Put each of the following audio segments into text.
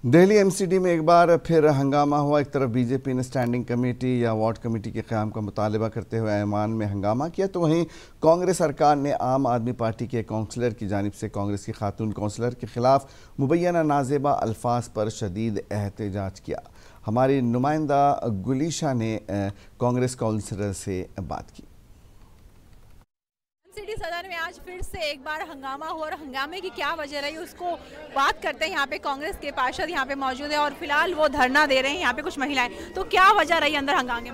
Delhi MCD में एक बार फिर हंगामा हुआ। एक तरफ बीजेपी ने स्टैंडिंग कमेटी या वार्ड कमेटी के क़याम का मुतालबा करते हुए ऐवान में हंगामा किया, तो वहीं कांग्रेस सरकार ने आम आदमी पार्टी के काउंसलर की जानिब से कांग्रेस की खातून काउंसलर के खिलाफ मुबैना नाजेबा अल्फाज पर शदीद एहतजाज किया। हमारी नुमाइंदा गुलीशा ने कांग्रेस काउंसलर से बात की। सिटी सदन में आज फिर से एक बार हंगामा हुआ और हंगामे की क्या वजह रही उसको बात करते हैं। यहाँ पे कांग्रेस के पार्षद यहाँ पे मौजूद है और फिलहाल वो धरना दे रहे हैं। यहाँ पे कुछ महिलाएं, तो क्या वजह रही अंदर हंगामे?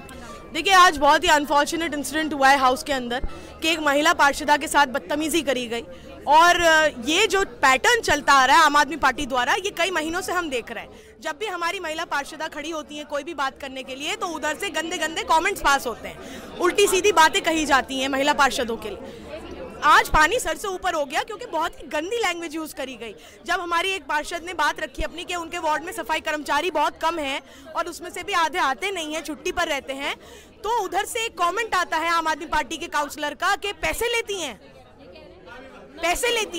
देखिए, आज बहुत ही अनफॉर्चुनेट इंसिडेंट हुआ है हाउस के अंदर कि एक महिला पार्षदा के साथ बदतमीजी करी गई और ये जो पैटर्न चलता आ रहा है आम आदमी पार्टी द्वारा, ये कई महीनों से हम देख रहे हैं। जब भी हमारी महिला पार्षदा खड़ी होती हैं कोई भी बात करने के लिए, तो उधर से गंदे गंदे कमेंट्स पास होते हैं, उल्टी सीधी बातें कही जाती हैं महिला पार्षदों के लिए। आज पानी सर से ऊपर हो गया क्योंकि बहुत ही गंदी लैंग्वेज यूज करी गई। जब हमारी एक पार्षद ने बात रखी अपनी कि उनके वार्ड में सफाई कर्मचारी बहुत कम है और उसमें से भी आधे आते नहीं है, छुट्टी पर रहते हैं, तो उधर से एक कमेंट आता है आम आदमी पार्टी के काउंसलर का कि पैसे लेती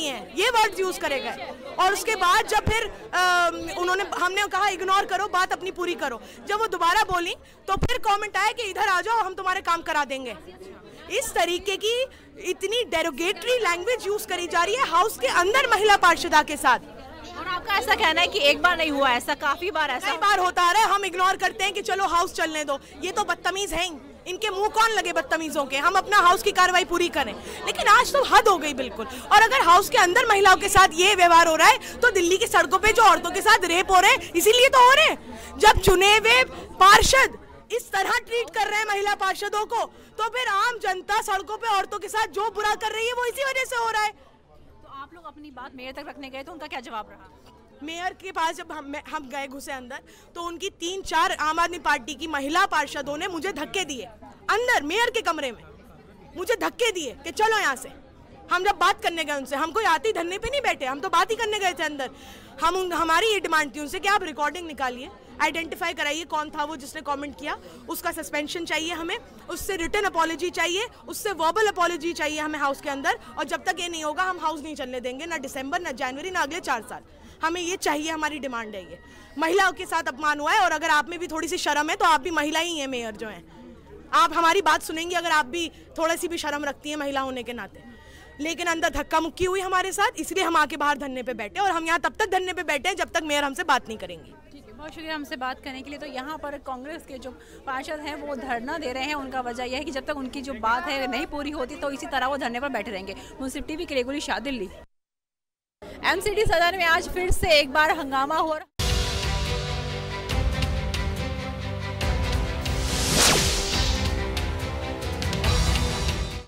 हैं, ये वर्ड यूज करे गए। और उसके बाद जब फिर हमने कहा इग्नोर करो, बात अपनी पूरी करो। जब वो दोबारा बोली तो फिर कमेंट आया कि इधर आ जाओ, हम तुम्हारे काम करा देंगे। इस तरीके की इतनी डेरोगेटरी लैंग्वेज यूज करी जा रही है हाउस के अंदर महिला पार्षदा के साथ। और आपका ऐसा कहना है कि एक बार नहीं हुआ, ऐसा काफी बार ऐसा कई बार होता आ रहा है। हम इग्नोर करते हैं कि चलो हाउस चलने दो, ये तो बदतमीज हैं, इनके मुंह कौन लगे बदतमीजों के, हम अपना हाउस की कार्रवाई पूरी करें। लेकिन आज तो हद हो गई बिल्कुल। और अगर हाउस के अंदर महिलाओं के साथ ये व्यवहार हो रहा है तो दिल्ली की सड़कों पे जो औरतों के साथ रेप हो रहे हैं, इसीलिए तो हो रहे हैं। जब चुने हुए पार्षद इस तरह ट्रीट कर रहे हैं महिला पार्षदों को, तो फिर आम जनता सड़कों पे औरतों के साथ जो बुरा कर रही है वो इसी वजह से हो रहा है। तो आप लोग अपनी बात मेयर तक रखने गए तो उनका क्या जवाब रहा? मेयर के पास जब हम गए घुसे अंदर, तो उनकी 3-4 आम आदमी पार्टी की महिला पार्षदों ने मुझे धक्के दिए अंदर मेयर के कमरे में, मुझे धक्के दिए कि चलो यहाँ से। हम जब बात करने गए उनसे, हम कोई आती धरने पे नहीं बैठे, हम तो बात ही करने गए थे अंदर। हमारी ये डिमांड थी उनसे कि आप रिकॉर्डिंग निकालिए, आइडेंटिफाई कराइए कौन था वो जिसने कमेंट किया, उसका सस्पेंशन चाहिए हमें, उससे रिटन अपॉलॉजी चाहिए, उससे वर्बल अपॉलॉजी चाहिए हमें हाउस के अंदर। और जब तक ये नहीं होगा हम हाउस नहीं चलने देंगे, ना दिसंबर, ना जनवरी, ना अगले 4 साल। हमें ये चाहिए, हमारी डिमांड है ये। महिलाओं के साथ अपमान हुआ है और अगर आप में भी थोड़ी सी शर्म है तो आप भी महिला ही हैं मेयर जो हैं, आप हमारी बात सुनेंगी अगर आप भी थोड़ी सी भी शर्म रखती हैं महिला होने के नाते। लेकिन अंदर धक्का मुक्की हुई हमारे साथ, इसलिए हम आके बाहर धरने पे बैठे और हम यहाँ तब तक धरने पे बैठे हैं जब तक मेयर हमसे बात नहीं करेंगी। ठीक है, बहुत शुक्रिया हमसे बात करने के लिए। तो यहाँ पर कांग्रेस के जो पार्षद हैं वो धरना दे रहे हैं। उनका वजह यह है कि जब तक उनकी जो बात है नहीं पूरी होती तो इसी तरह वो धरने पर बैठे रहेंगे। मुंसिफ टीवी के लिए गुलीशा, दिल्ली। एमसीडी सदन में आज फिर से एक बार हंगामा हुआ।